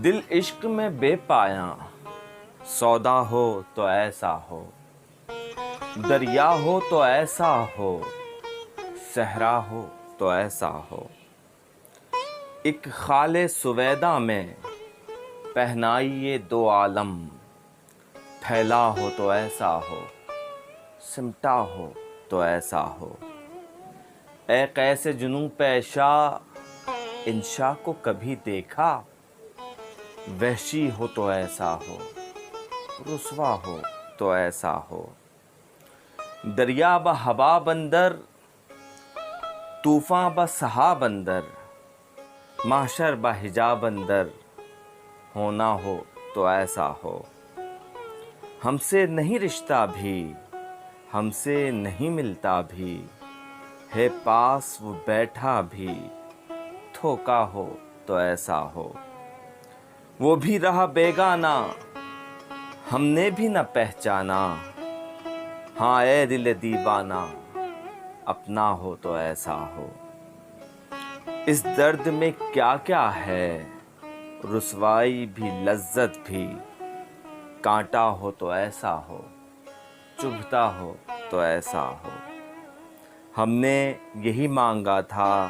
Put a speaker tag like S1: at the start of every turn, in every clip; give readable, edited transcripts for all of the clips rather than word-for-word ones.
S1: دل عشق میں بے پایاں سودا ہو تو ایسا ہو، دریا ہو تو ایسا ہو، صحرا ہو تو ایسا ہو، ایک خال سویدہ میں پہنائیے دو عالم، پھیلا ہو تو ایسا ہو، سمٹا ہو تو ایسا ہو۔ اے قیس جنوں پیشا انشا کو کبھی دیکھا، وحشی ہو تو ایسا ہو، رسوا ہو تو ایسا ہو۔ دریا بہ ہوا بندر، طوفاں بہ سحاب اندر، محشر بہ حجاب اندر، ہونا ہو تو ایسا ہو۔ ہم سے نہیں رشتہ بھی، ہم سے نہیں ملتا بھی، ہے پاس وہ بیٹھا بھی، دھوکا ہو تو ایسا ہو۔ وہ بھی رہا بیگانہ، ہم نے بھی نہ پہچانا، ہاں اے دل دیوانہ، اپنا ہو تو ایسا ہو۔ اس درد میں کیا کیا ہے، رسوائی بھی لذت بھی، کانٹا ہو تو ایسا ہو، چبھتا ہو تو ایسا ہو۔ ہم نے یہی مانگا تھا،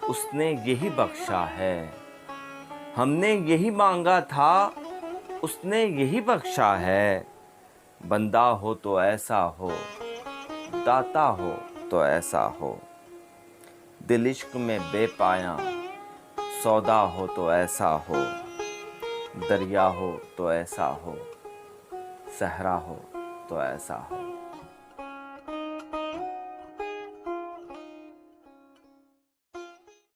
S1: اس نے یہی بخشا ہے، ہم نے یہی مانگا تھا، اس نے یہی بخشا ہے۔ بندہ ہو تو ایسا ہو، داتا ہو تو ایسا ہو۔ دل عشق میں بے پایاں سودا ہو تو ایسا ہو، دریا ہو تو ایسا ہو، صحرا ہو تو ایسا ہو۔